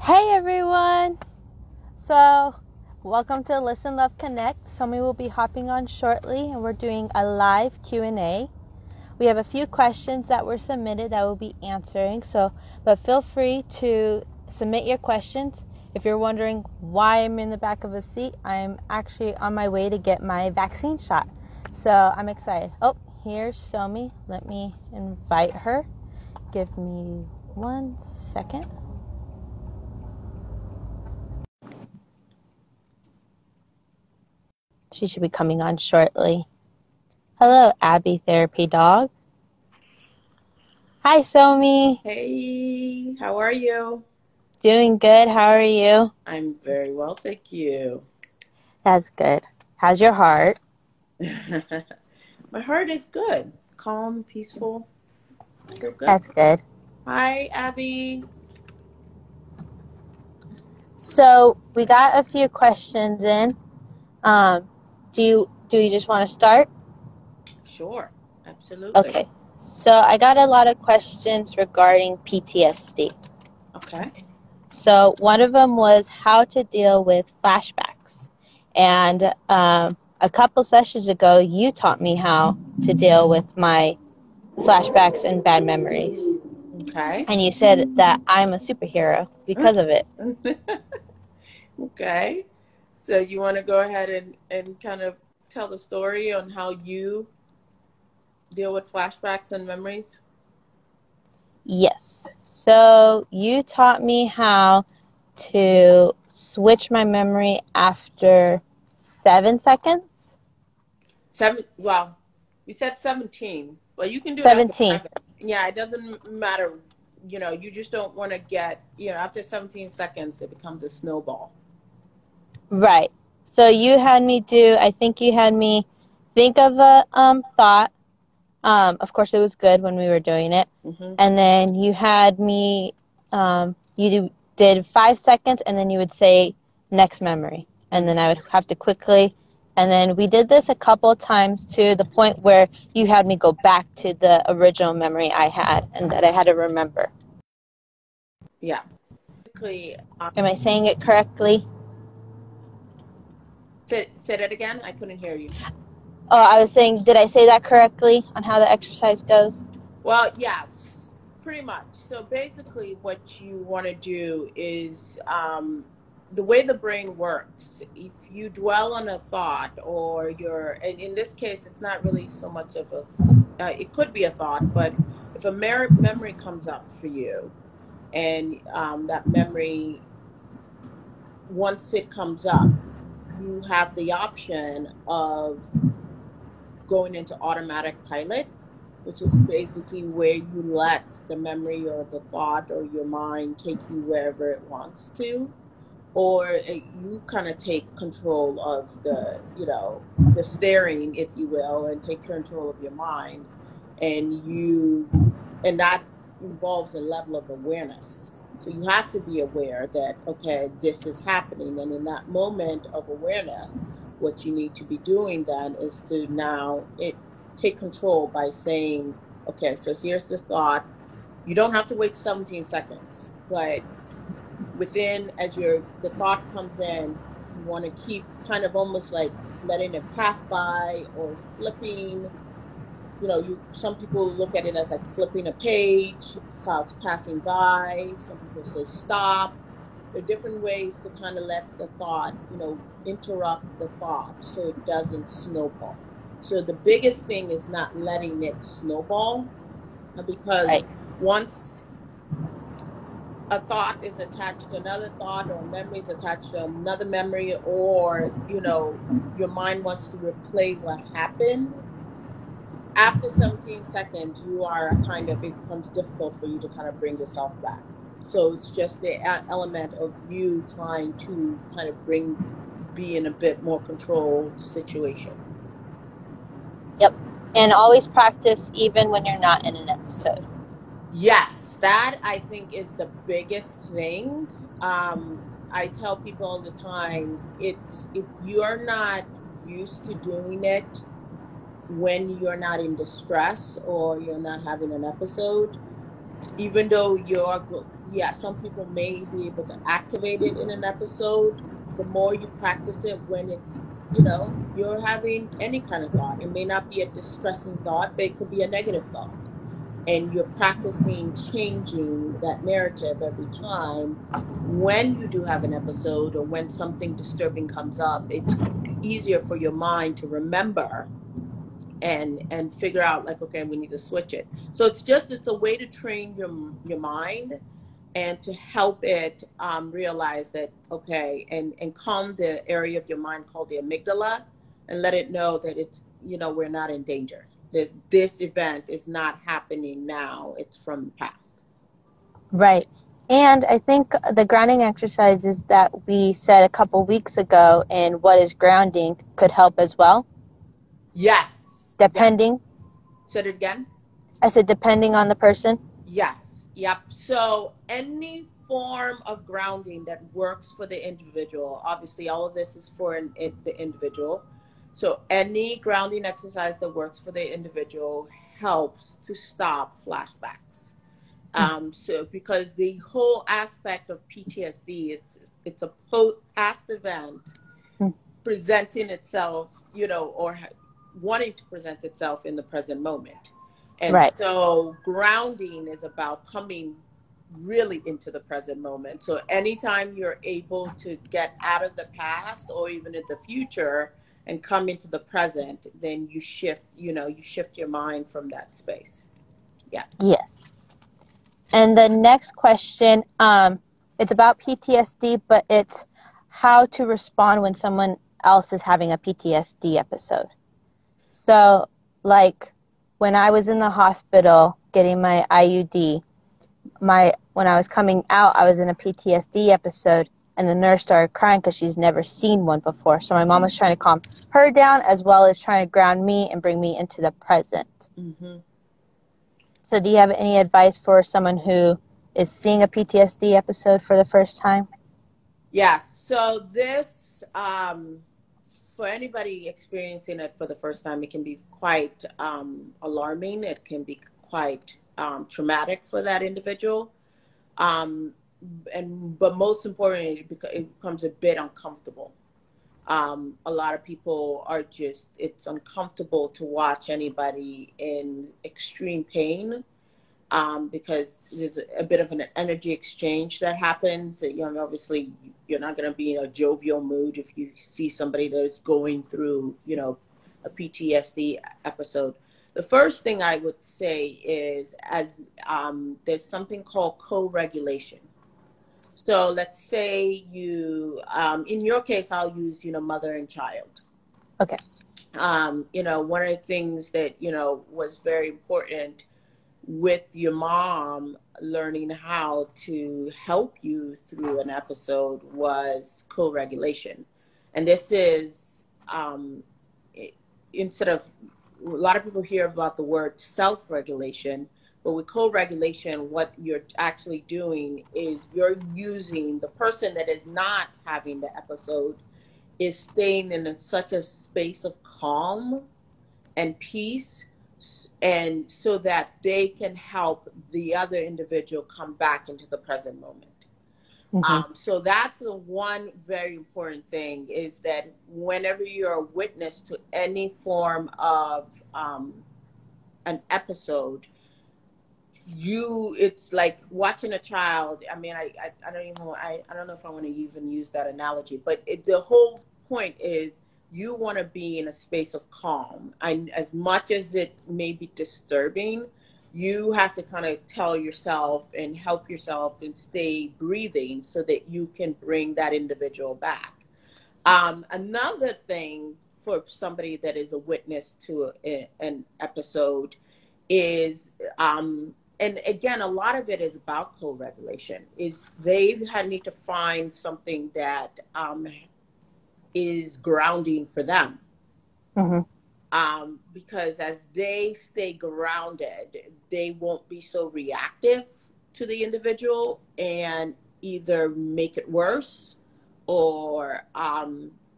Hey everyone! So, welcome to Listen, Love, Connect. Somi will be hopping on shortly and we're doing a live Q&A. We have a few questions that were submitted that we'll be answering, but feel free to submit your questions. If you're wondering why I'm in the back of a seat, I'm actually on my way to get my vaccine shot. So, I'm excited. Oh, here's Somi. Let me invite her. Give me 1 second. She should be coming on shortly. Hello, Abby Therapy Dog. Hi, Somi. Hey, how are you? Doing good. How are you? I'm very well, thank you. That's good. How's your heart? My heart is good. Calm, peaceful. Feel good. That's good. Hi, Abby. So we got a few questions in. Do you just want to start? Sure, absolutely. Okay. So I got a lot of questions regarding PTSD. Okay. So one of them was how to deal with flashbacks. And a couple sessions ago, you taught me how to deal with my flashbacks and bad memories. Okay. And you said that I'm a superhero because of it. Okay. So you want to go ahead and kind of tell the story on how you deal with flashbacks and memories? Yes. So you taught me how to switch my memory after 7 seconds. Well, you said 17, but you can do it after 17. 7. Yeah, it doesn't matter. You just don't want to get, after 17 seconds, it becomes a snowball. Right. So I think you had me think of a thought. Of course, it was good when we were doing it. Mm-hmm. And then you had me, did 5 seconds, and then you would say next memory. And then I would have to quickly, and then we did this a couple of times to the point where you had me go back to the original memory I had and that I had to remember. Yeah. Am I saying it correctly? Say that again. I couldn't hear you. Oh, I was saying, did I say that correctly on how the exercise goes? Well, yeah, pretty much. So basically what you want to do is the way the brain works. If you dwell on a thought and in this case, it's not really so much of it could be a thought, but if a memory comes up for you and that memory, once it comes up, you have the option of going into automatic pilot, which is basically where you let the memory or the thought or your mind take you wherever it wants to, or you kind of take control of the steering, if you will, and take control of your mind, and that involves a level of awareness. So you have to be aware that, okay, this is happening, and in that moment of awareness, what you need to be doing then is to take control by saying, okay, so here's the thought. You don't have to wait 17 seconds, but the thought comes in, you want to keep kind of almost like letting it pass by or flipping. Some people look at it as like flipping a page, clouds passing by. Some people say stop. There are different ways to kind of let the thought, interrupt the thought so it doesn't snowball. So the biggest thing is not letting it snowball, because Right. once a thought is attached to another thought, or a memory is attached to another memory, or, your mind wants to replay what happened, after 17 seconds, it becomes difficult for you to kind of bring yourself back. So it's just the element of you trying to kind of be in a bit more controlled situation. Yep. And always practice even when you're not in an episode. Yes, that I think is the biggest thing. I tell people all the time, if you're not used to doing it when you're not in distress or you're not having an episode, even though you're yeah, some people may be able to activate it in an episode. The more you practice it when it's, you're having any kind of thought. It may not be a distressing thought, but it could be a negative thought. And you're practicing changing that narrative every time. When you do have an episode or when something disturbing comes up, it's easier for your mind to remember and figure out, like, okay, we need to switch it. So it's a way to train your mind and to help it realize that, okay, and calm the area of your mind called the amygdala, and let it know that it's, we're not in danger. This event is not happening now. It's from the past. Right. And I think the grounding exercises that we said a couple weeks ago in What is Grounding could help as well. Yes. Depending. Said it again. I said depending on the person. Yes. Yep. So any form of grounding that works for the individual, obviously all of this is for the individual. So any grounding exercise that works for the individual helps to stop flashbacks. So because the whole aspect of PTSD is it's a past event presenting itself, or wanting to present itself in the present moment. And right. So grounding is about coming really into the present moment. So anytime you're able to get out of the past or even in the future and come into the present, then you shift your mind from that space. Yeah. Yes. And the next question, it's about PTSD, but it's how to respond when someone else is having a PTSD episode. So, like, when I was in the hospital getting my IUD, when I was coming out, I was in a PTSD episode, and the nurse started crying because she's never seen one before. So my mom was trying to calm her down as well as trying to ground me and bring me into the present. Mm-hmm. So do you have any advice for someone who is seeing a PTSD episode for the first time? Yes. So this, for anybody experiencing it for the first time, it can be quite alarming. It can be quite traumatic for that individual. But most importantly, it becomes a bit uncomfortable. A lot of people are it's uncomfortable to watch anybody in extreme pain, because there's a bit of an energy exchange that happens. Obviously, you're not going to be in a jovial mood if you see somebody that's going through, a PTSD episode. The first thing I would say is there's something called co-regulation. So let's say you, in your case, I'll use, mother and child. Okay. One of the things that, was very important with your mom learning how to help you through an episode was co-regulation. And this is, instead of, a lot of people hear about the word self-regulation, but with co-regulation, what you're actually doing is you're using the person that is not having the episode is staying in such a space of calm and peace, and so that they can help the other individual come back into the present moment. Mm-hmm. So that's the one very important thing, is that whenever you're a witness to any form of an episode, it's like watching a child. I mean, I don't know if I want to even use that analogy, but the whole point is you want to be in a space of calm. And as much as it may be disturbing, you have to kind of tell yourself and help yourself and stay breathing so that you can bring that individual back. Another thing for somebody that is a witness to an episode is, and again, a lot of it is about co-regulation, is they need to find something that is grounding for them. Mm-hmm. Because as they stay grounded, they won't be so reactive to the individual and either make it worse or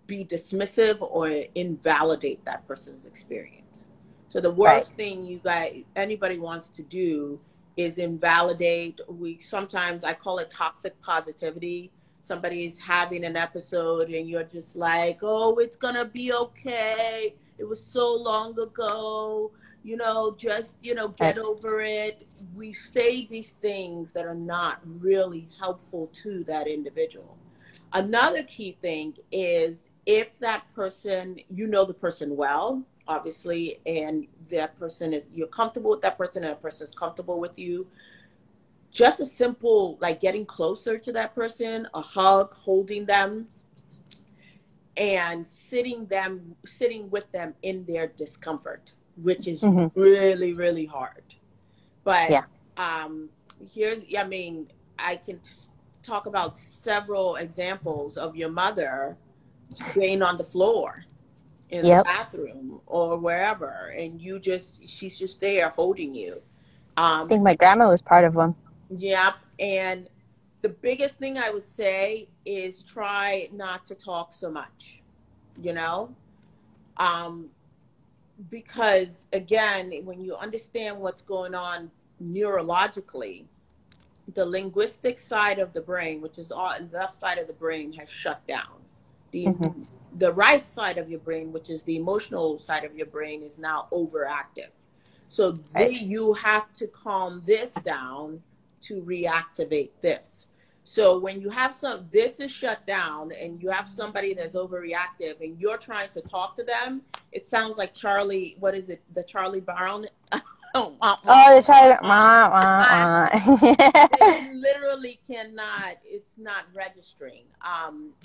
be dismissive or invalidate that person's experience. So the worst thing anybody wants to do is invalidate. Sometimes I call it toxic positivity. Somebody's having an episode and you're just like, oh, it's gonna be okay. It was so long ago, just, get over it. We say these things that are not really helpful to that individual. Another key thing is if that person, the person well, obviously, and that person you're comfortable with that person and that person is comfortable with you, just a simple, like getting closer to that person, a hug, holding them, and sitting with them in their discomfort, which is really, really hard. But I can talk about several examples of your mother being on the floor in the bathroom or wherever, and she's just there holding you. I think my grandma was part of them. Yep. And the biggest thing I would say is try not to talk so much, because again, when you understand what's going on neurologically, the linguistic side of the brain, which is all the left side of the brain, has shut down. The right side of your brain, which is the emotional side of your brain, is now overactive. So you have to calm this down to reactivate this. So when you have this is shut down and you have somebody that's overreactive and you're trying to talk to them, it sounds like Charlie, what is it? The Charlie Brown? The Charlie. It literally cannot, it's not registering.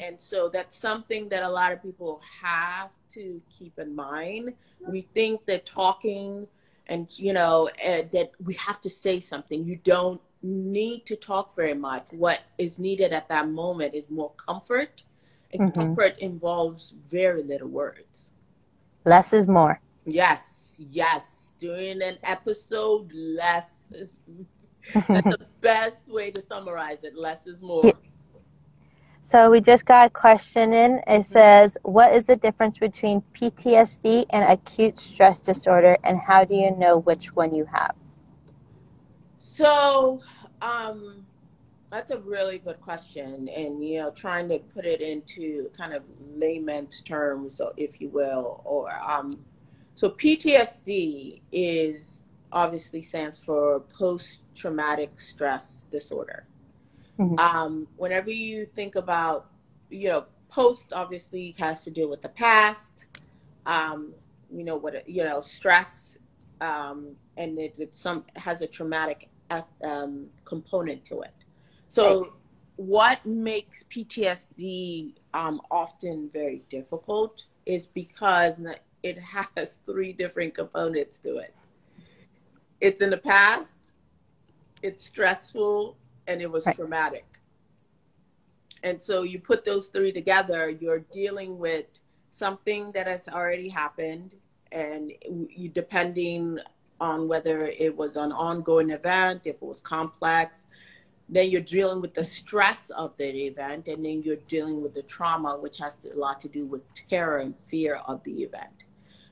And so that's something that a lot of people have to keep in mind. We think that talking and, that we have to say something. You don't need to talk very much. What is needed at that moment is more comfort, and comfort involves very little words. Less is more. Yes. During an episode, less is that's the best way to summarize it. Less is more. So we just got a question in. It says, what is the difference between PTSD and acute stress disorder, and how do you know which one you have? So that's a really good question. And, trying to put it into kind of layman's terms, if you will, or so PTSD obviously stands for post-traumatic stress disorder. Whenever you think about, post obviously has to do with the past, stress, and it has a traumatic component to it. So what makes PTSD often very difficult is because it has 3 different components to it. It's in the past, it's stressful, and it was traumatic. And so you put those 3 together, you're dealing with something that has already happened, and you, depending on whether it was an ongoing event, if it was complex, then you're dealing with the stress of the event, and then you're dealing with the trauma, which has a lot to do with terror and fear of the event.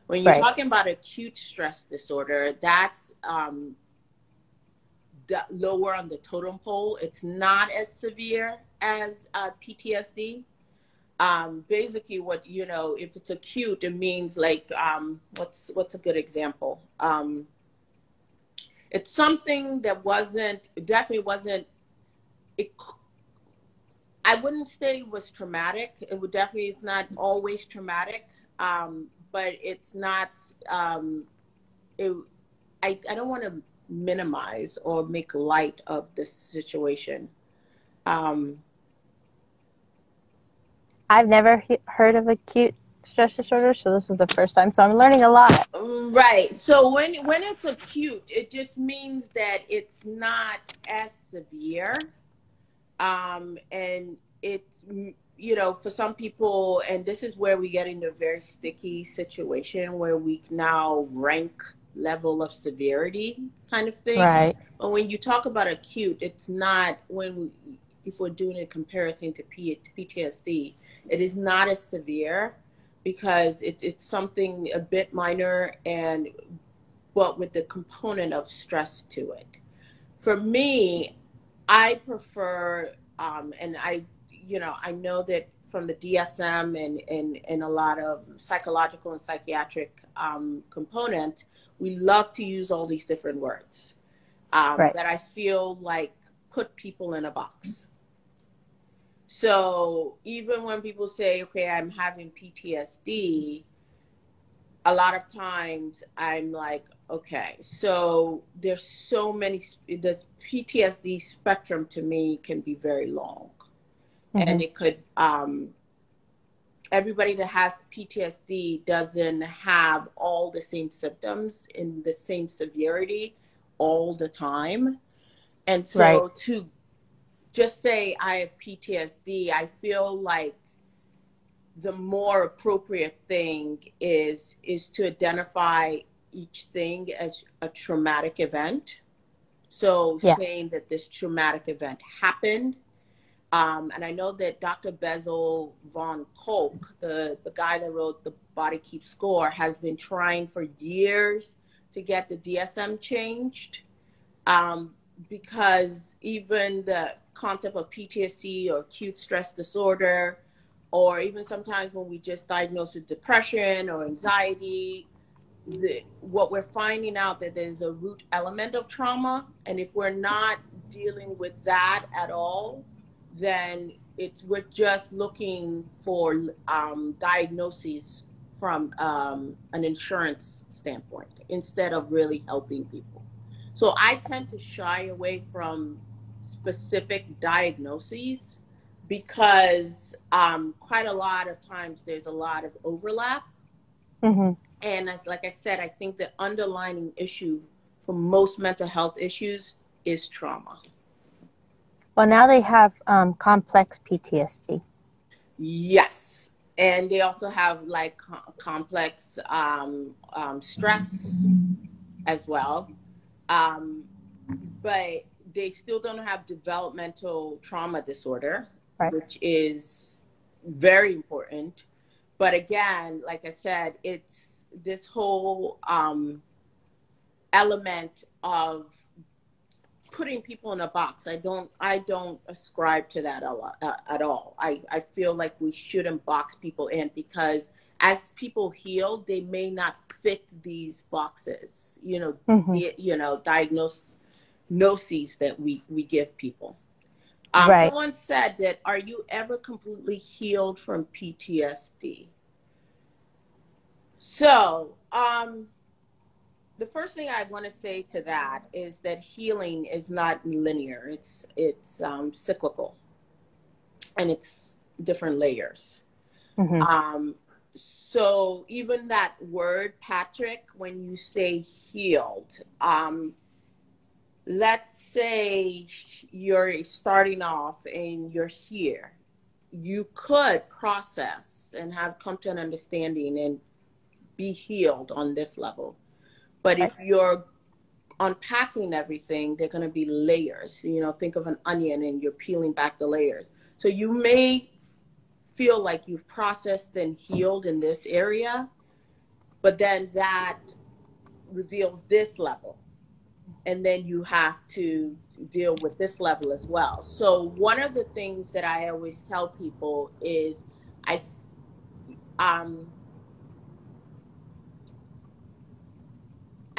When you're talking about acute stress disorder, that's lower on the totem pole. It's not as severe as PTSD. Basically, if it's acute, it means like, what's a good example? It's something that definitely wasn't. I wouldn't say it was traumatic. It's not always traumatic. But it's not, I don't want to minimize or make light of this situation. I've never heard of acute stress disorder, so this is the first time, so I'm learning a lot. Right. So when it's acute, it just means that it's not as severe. And it's, for some people, and this is where we get into a very sticky situation where we now rank level of severity kind of thing. Right. But when you talk about acute, it's not if we're doing a comparison to PTSD, it is not as severe because it's something a bit minor but with the component of stress to it. For me, I prefer, and I know that from the DSM and a lot of psychological and psychiatric component, we love to use all these different words Right. that I feel like put people in a box. So even when people say, okay, I'm having PTSD, a lot of times I'm like, okay, so there's so many, this PTSD spectrum to me can be very long. And it could, everybody that has PTSD doesn't have all the same symptoms in the same severity all the time. And so to just say I have PTSD, I feel like the more appropriate thing is to identify each thing as a traumatic event. So saying that this traumatic event happened. And I know that Dr. Bezel von Kolk, the guy that wrote The Body Keeps Score, has been trying for years to get the DSM changed. Because even the concept of PTSD or acute stress disorder, or even sometimes when we just diagnose with depression or anxiety, what we're finding out that there's a root element of trauma. And if we're not dealing with that at all, then we're just looking for diagnoses from an insurance standpoint instead of really helping people. So I tend to shy away from specific diagnoses because quite a lot of times there's a lot of overlap. And like I said, I think the underlying issue for most mental health issues is trauma. Well, now they have complex PTSD. Yes. And they also have like complex stress as well. But they still don't have developmental trauma disorder, which is very important. But again, like I said, it's this whole element of putting people in a box. I don't ascribe to that at all. I feel like we shouldn't box people in because as people heal, they may not fit these boxes, diagnoses that we give people. Someone said that, are you ever completely healed from PTSD? So, the first thing I want to say to that is that healing is not linear. It's cyclical, and it's different layers. So even that word, Patrick, when you say healed, let's say you're starting off and you're here. You could process and have come to an understanding and be healed on this level. But if you're unpacking everything, they're going to be layers. Think of an onion and you're peeling back the layers. So you may feel like you've processed and healed in this area, but then that reveals this level. And then you have to deal with this level as well. So one of the things that I always tell people is I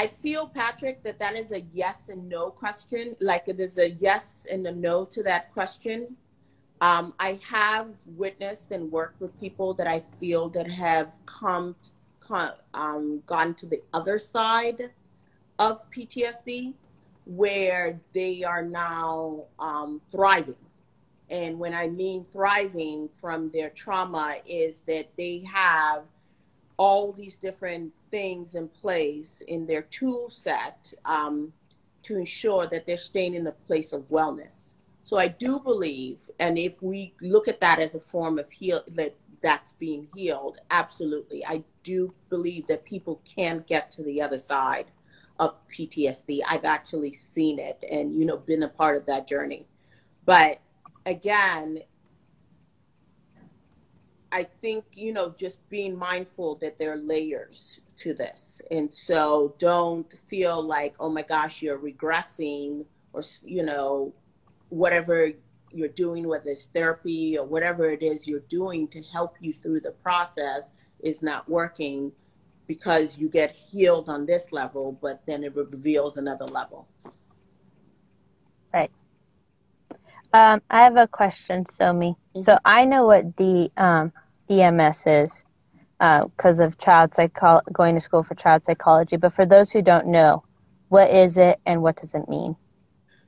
feel, Patrick, that is a yes and no question. Like there's a yes and a no to that question. I have witnessed and worked with people that I feel that have gone to the other side of PTSD, where they are now thriving. And when I mean thriving from their trauma is that they have all these different things in place in their tool set to ensure that they're staying in the place of wellness. So I do believe, and if we look at that as a form of that's being healed, absolutely. I do believe that people can get to the other side of PTSD. I've actually seen it and, been a part of that journey. But again, I think, just being mindful that there are layers to this. And so don't feel like, oh my gosh, you're regressing or, whatever you're doing, whether it's therapy or whatever it is you're doing to help you through the process is not working, because you get healed on this level, but then it reveals another level. Right. I have a question, Somi. Mm-hmm. So I know what DMS is because of going to school for child psychology. But for those who don't know, what is it and what does it mean?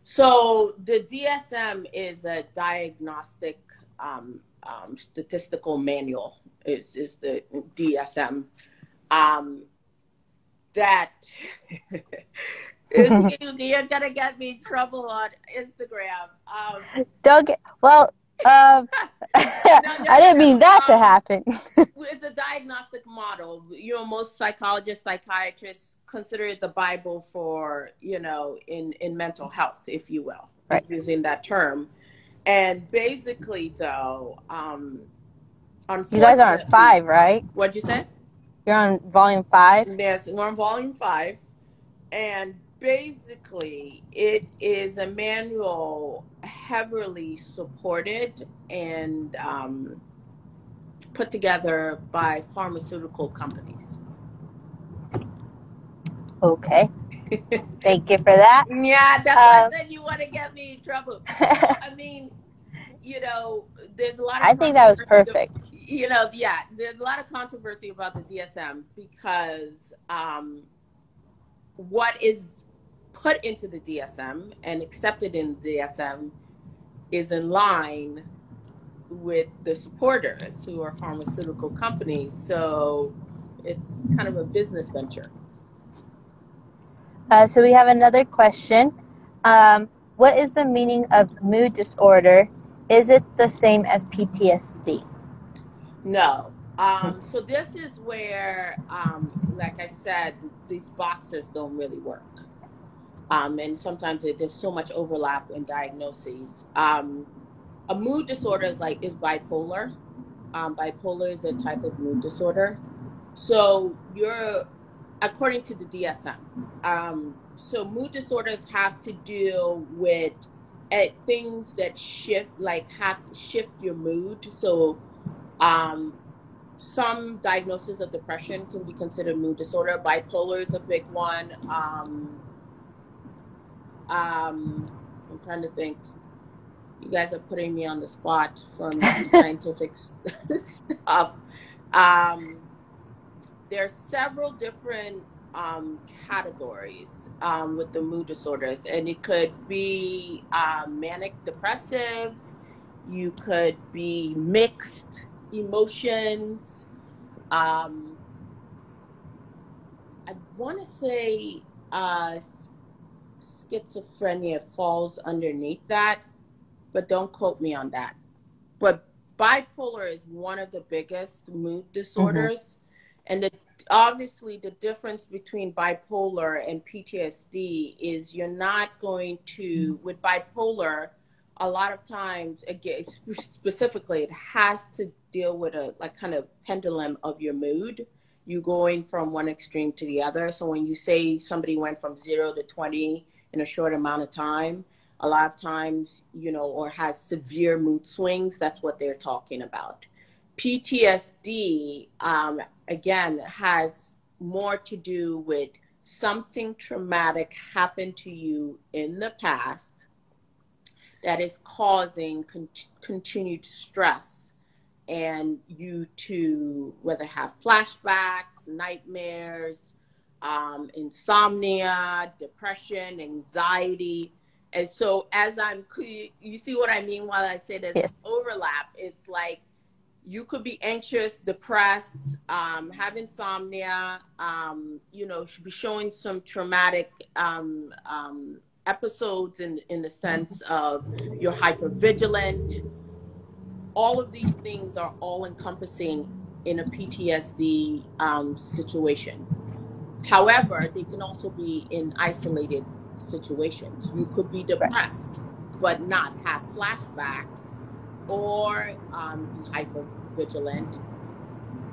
So the DSM is a diagnostic statistical manual. Is the DSM that you're gonna get me in trouble on Instagram. Don't get well. I didn't mean that to happen. It's a diagnostic model. Most psychologists, psychiatrists consider it the Bible for, in mental health, if you will, right, using that term. And basically, though, you guys are on 5, right? What'd you say? You're on volume 5? Yes, we're on volume 5. And basically, it is a manual heavily supported and put together by pharmaceutical companies. Okay. Thank you for that. Yeah, that's then you want to get me in trouble. Well, I mean, there's a lot of I think that was perfect. There's a lot of controversy about the DSM because what is put into the DSM and accepted in the DSM is in line with the supporters, who are pharmaceutical companies. So it's kind of a business venture. So we have another question. What is the meaning of mood disorder? Is it the same as PTSD? No. So this is where, like I said, these boxes don't really work. And sometimes there's so much overlap in diagnoses. A mood disorder is bipolar. Bipolar is a type of mood disorder. So according to the DSM, so mood disorders have to deal with things that shift your mood. So some diagnosis of depression can be considered mood disorder. Bipolar is a big one. I'm trying to think. You guys are putting me on the spot from scientific stuff. There are several different categories with the mood disorders, and it could be manic depressive. You could be mixed emotions. I want to say schizophrenia falls underneath that, but don't quote me on that. But bipolar is one of the biggest mood disorders. Mm-hmm. And obviously the difference between bipolar and PTSD is you're not going to, with bipolar, a lot of times, again, specifically, it has to deal with a kind of pendulum of your mood. You going from one extreme to the other. So when you say somebody went from 0 to 20 in a short amount of time, a lot of times, or has severe mood swings, that's what they're talking about. PTSD, again, has more to do with something traumatic happened to you in the past that is causing continued stress, and you to whether have flashbacks, nightmares, insomnia, depression, anxiety. And so you see what I mean while I say there's yes. overlap. It's like you could be anxious, depressed, have insomnia, should be showing some traumatic episodes in the sense of you're hypervigilant. All of these things are all encompassing in a PTSD situation. However, they can also be in isolated situations. You could be depressed, but not have flashbacks, or be hypervigilant,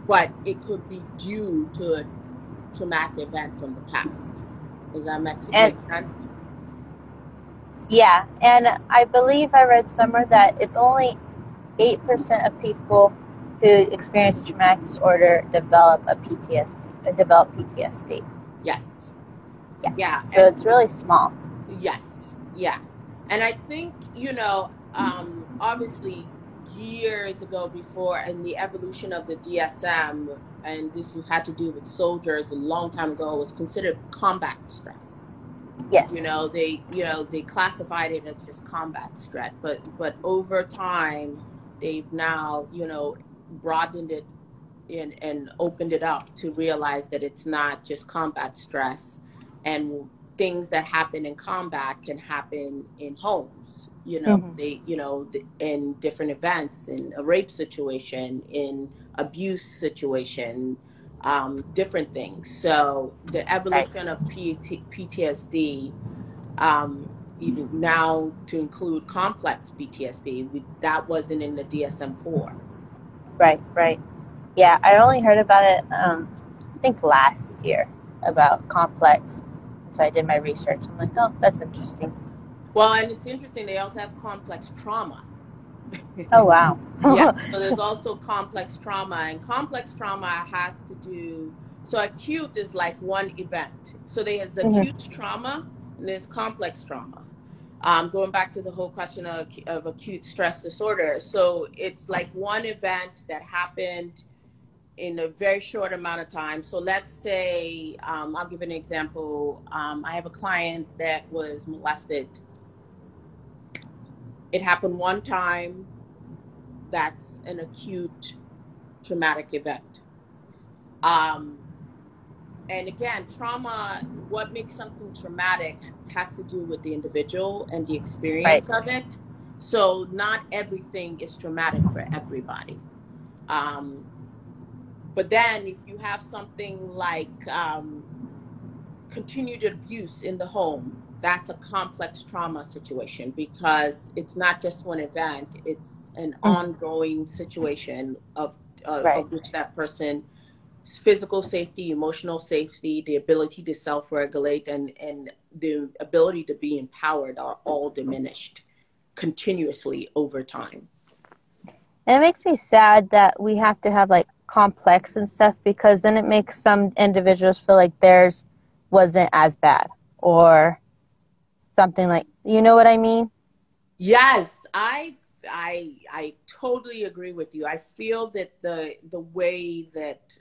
but it could be due to a traumatic event from the past. Does that make sense? Yeah, and I believe I read somewhere that it's only 8% of people who experience a traumatic disorder develop PTSD. Yes. Yeah. Yeah. So And it's really small. yes. Yeah. And I think, obviously years ago before in the evolution of the DSM, and this had to do with soldiers a long time ago, was considered combat stress. Yes. They classified it as just combat stress, but over time they've now, broadened it and opened it up to realize that it's not just combat stress, and things that happen in combat can happen in homes. In different events, in a rape situation, in abuse situation, different things. So the Right. evolution of PTSD, even now to include complex PTSD, that wasn't in the DSM-4. Right. Right. Yeah, I only heard about it, I think last year, about complex. So I did my research. I'm like, oh, that's interesting. Well, and it's interesting, they also have complex trauma. Oh, wow. Yeah, so there's also complex trauma, and complex trauma has to do, so acute is like one event. So there's acute trauma and there's complex trauma. Going back to the whole question of acute stress disorder. So it's like one event that happened in a very short amount of time. So let's say, I'll give an example. I have a client that was molested. It happened one time. That's an acute traumatic event. And again, trauma, what makes something traumatic has to do with the individual and the Right. experience of it. So not everything is traumatic for everybody. But then if you have something like continued abuse in the home, that's a complex trauma situation, because it's not just one event, it's an ongoing situation Right. of which that person's physical safety, emotional safety, the ability to self-regulate, and the ability to be empowered are all diminished continuously over time. And it makes me sad that we have to have like complex and stuff, because then it makes some individuals feel like theirs wasn't as bad or something, like, you know what I mean? Yes, I totally agree with you. I feel that the way that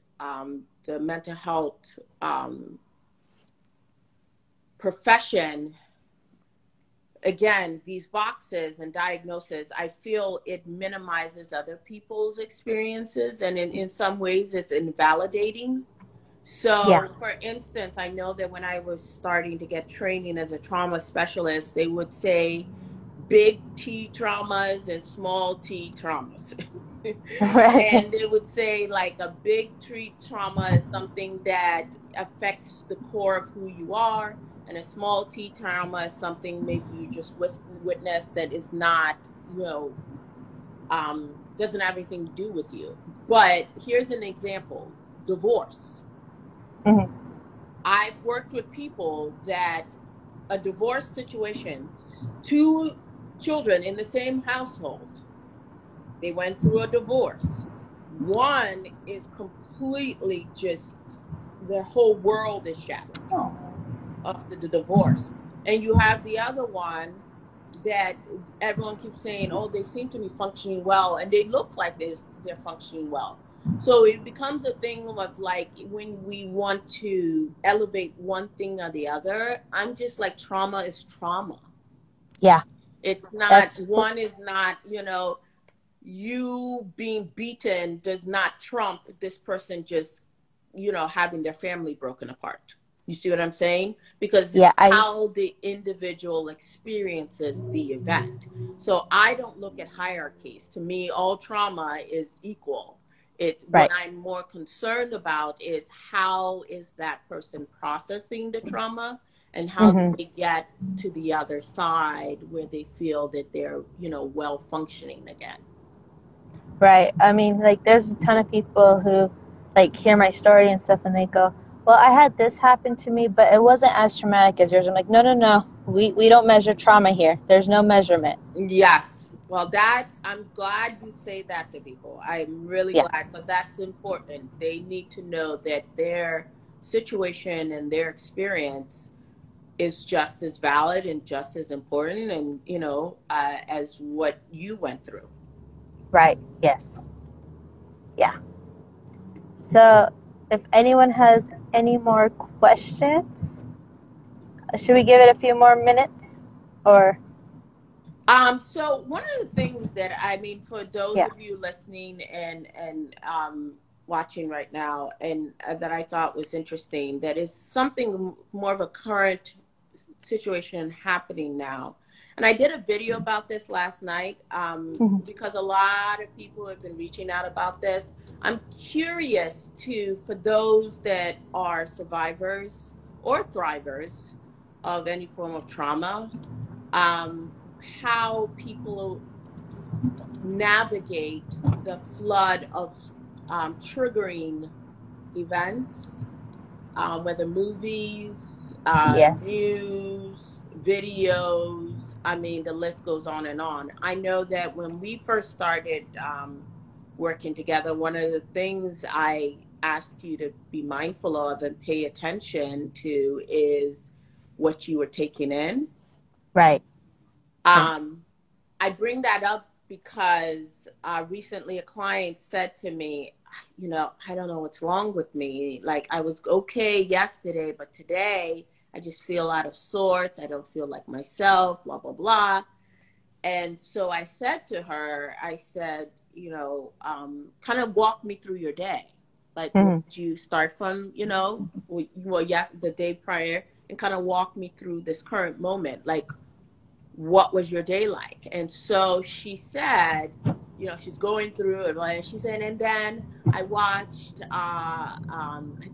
the mental health profession, again, these boxes and diagnoses, I feel it minimizes other people's experiences, and in some ways it's invalidating. Yeah. So, for instance, I know that when I was starting to get training as a trauma specialist, they would say big T traumas and small T traumas. Right. And they would say like a big T trauma is something that affects the core of who you are, and a small T trauma is something maybe you just witness that is not, doesn't have anything to do with you. But here's an example: divorce. I've worked with people that a divorce situation, two children in the same household, they went through a divorce. One is completely just, their whole world is shattered after the divorce. And you have the other one that everyone keeps saying, oh, they seem to be functioning well, and they look like they're functioning well. So it becomes a thing of like, when we want to elevate one thing or the other, I'm just like, trauma is trauma. Yeah. It's not, That's one is not, you being beaten does not trump this person just, having their family broken apart. You see what I'm saying? Because it's yeah, I how the individual experiences the event. So I don't look at hierarchies. To me, all trauma is equal. What right. I'm more concerned about is how is that person processing the trauma, and how do they get to the other side where they feel that they're, well functioning again. Right. I mean, like, there's a ton of people who, like, hear my story and stuff, and they go, well, I had this happen to me, but it wasn't as traumatic as yours. I'm like, no, no, no. We don't measure trauma here. There's no measurement. Yes. Well, I'm glad you say that to people. I'm really Yeah. glad, because that's important. They need to know that their situation and their experience is just as valid and just as important, and, as what you went through. Right. Yes. Yeah. So if anyone has any more questions, should we give it a few more minutes or? So one of the things that, for those Yeah. of you listening and watching right now, and that I thought was interesting, that is something more of a current situation happening now. And I did a video about this last night, because a lot of people have been reaching out about this. I'm curious for those that are survivors or thrivers of any form of trauma, how people navigate the flood of triggering events, whether movies, Yes. news, videos. The list goes on and on. I know that when we first started working together, one of the things I asked you to be mindful of and pay attention to is what you were taking in. Right. I bring that up because recently a client said to me, I don't know what's wrong with me. Like, I was okay yesterday, but today I just feel out of sorts. I don't feel like myself, blah, blah, blah. And so I said to her, kind of walk me through your day. Like, did you start from, yes, the day prior, and kind of walk me through this current moment? Like, what was your day like? And so she said, she's going through it, and she said, and then I watched, I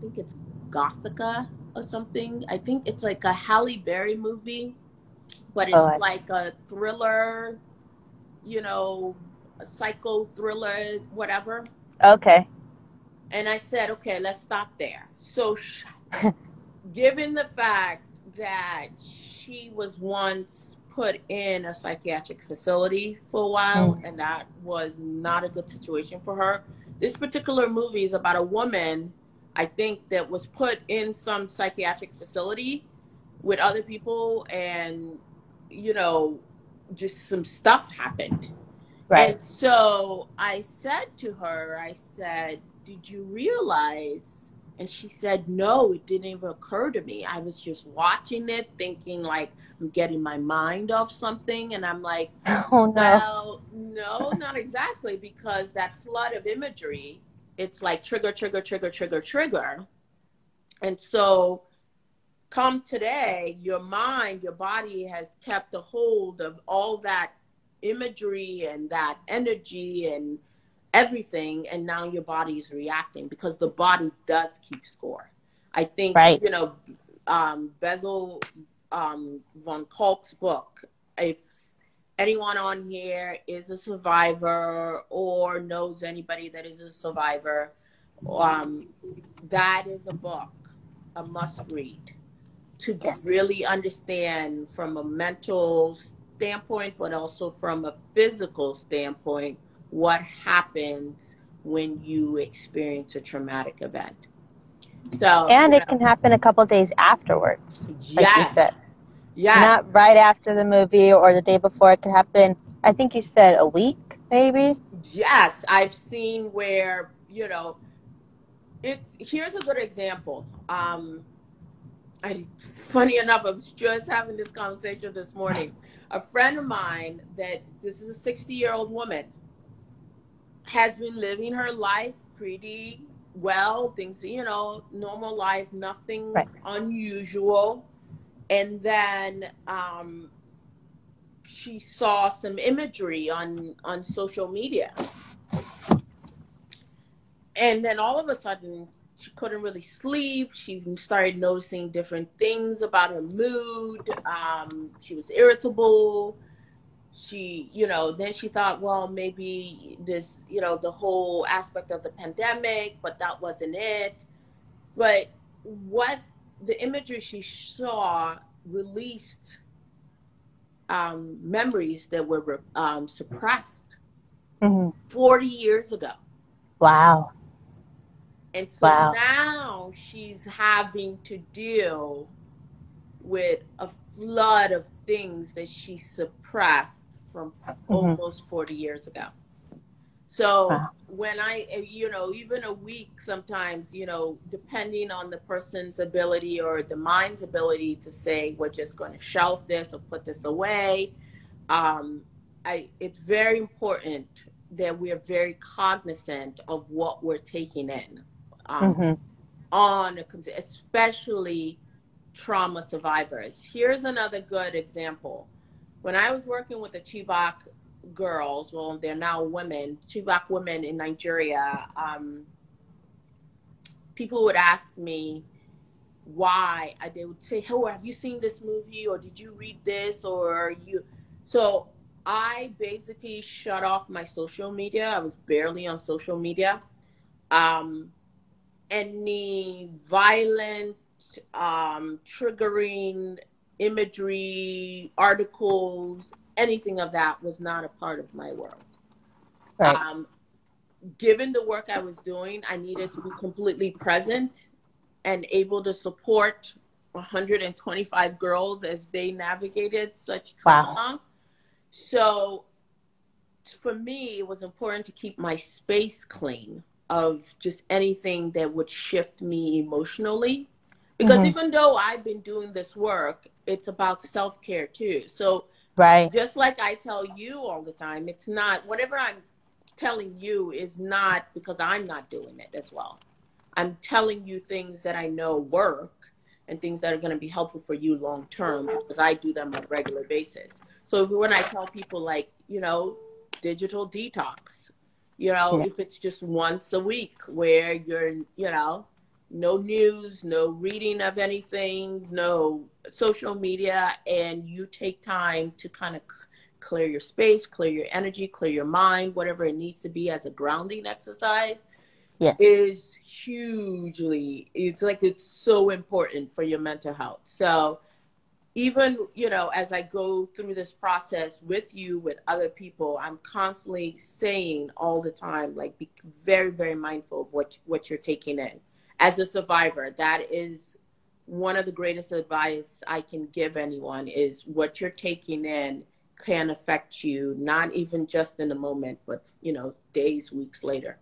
think it's Gothica or something. I think it's like a Halle Berry movie, but it's like a thriller, a psycho thriller, whatever. Okay. And I said, okay, let's stop there. So given the fact that she was once put in a psychiatric facility for a while, and that was not a good situation for her, this particular movie is about a woman, I think, that was put in some psychiatric facility with other people, and just some stuff happened. Right. And so I said to her, did you realize? And she said, no, it didn't even occur to me. I was just watching it, thinking like I'm getting my mind off something. And I'm like, oh, no. Well, no, not exactly, because that flood of imagery, it's like trigger, trigger, trigger, trigger, trigger. And so come today, your mind, your body has kept a hold of all that imagery and that energy and everything, and now your body is reacting, because the body does keep score. I think, Bessel von Kolk's book, if anyone on here is a survivor or knows anybody that is a survivor, that is a book, a must read, to really understand from a mental standpoint, but also from a physical standpoint, what happens when you experience a traumatic event. So, and it can happen a couple days afterwards, like you said. Yes. Not right after the movie or the day before. It can happen, I think you said a week, maybe? Yes, I've seen where, here's a good example. Funny enough, I was just having this conversation this morning. A friend of mine, this is a 60-year-old woman, has been living her life pretty well, things, normal life, nothing unusual. And then she saw some imagery on social media. And then all of a sudden, she couldn't really sleep. She started noticing different things about her mood. She was irritable. She, then she thought, well, maybe this, the whole aspect of the pandemic, but that wasn't it. But what the imagery she saw released memories that were suppressed Mm-hmm. 40 years ago. Wow. And so Wow. now she's having to deal with a flood of things that she suppressed from Mm-hmm. almost 40 years ago. So Wow. when even a week sometimes, depending on the person's ability or the mind's ability to say, we're just going to shelf this or put this away. It's very important that we are very cognizant of what we're taking in, Mm-hmm. especially trauma survivors. Here's another good example. When I was working with the Chibok girls, well, they're now women, Chibok women in Nigeria, people would ask me why. They would say, oh, have you seen this movie, or did you read this, or you? So I basically shut off my social media. I was barely on social media. Any violent, triggering imagery, articles, anything of that was not a part of my world. Right. Given the work I was doing, I needed to be completely present and able to support 125 girls as they navigated such trauma. Wow. So for me, it was important to keep my space clean of just anything that would shift me emotionally. Because Mm-hmm. even though I've been doing this work, it's about self-care too. So Right. just like I tell you all the time, it's not, whatever I'm telling you is not because I'm not doing it as well. I'm telling you things that I know work and things that are going to be helpful for you long term because I do them on a regular basis. So when I tell people, like, digital detox, Yeah. if it's just once a week where you're, no news, no reading of anything, no social media, and you take time to kind of clear your space, clear your energy, clear your mind, whatever it needs to be as a grounding exercise, Yes. is hugely, it's so important for your mental health. So even, as I go through this process with you, with other people, I'm constantly saying all the time, like, be very, very mindful of what you're taking in. As a survivor, that is one of the greatest advice I can give anyone, is what you're taking in can affect you, not even just in the moment, but, days, weeks later.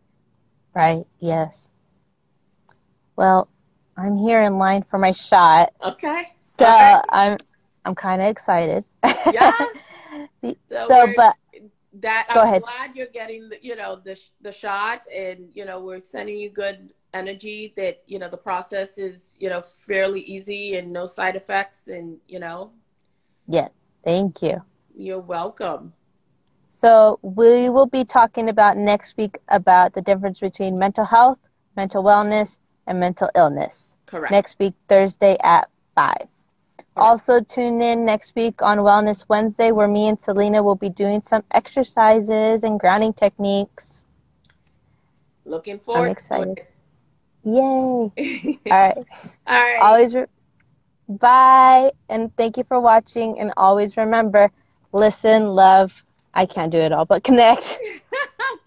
Right. Yes. Well, I'm here in line for my shot. Okay. So All right. I'm kind of excited. Yeah. So, but go I'm ahead. glad you're getting the shot, and we're sending you good energy that the process is fairly easy and no side effects, and Yes. Thank you. you're welcome. So we will be talking about next week about the difference between mental health, mental wellness, and mental illness. Correct. Next week, Thursday at 5. Correct. Also, tune in next week on Wellness Wednesday, where me and Selena will be doing some exercises and grounding techniques. Looking forward. I'm excited. Yay. All right. All right. Bye. And thank you for watching. And always remember, listen, love. I can't do it all, but connect.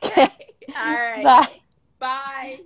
Okay. All right. Bye. Bye.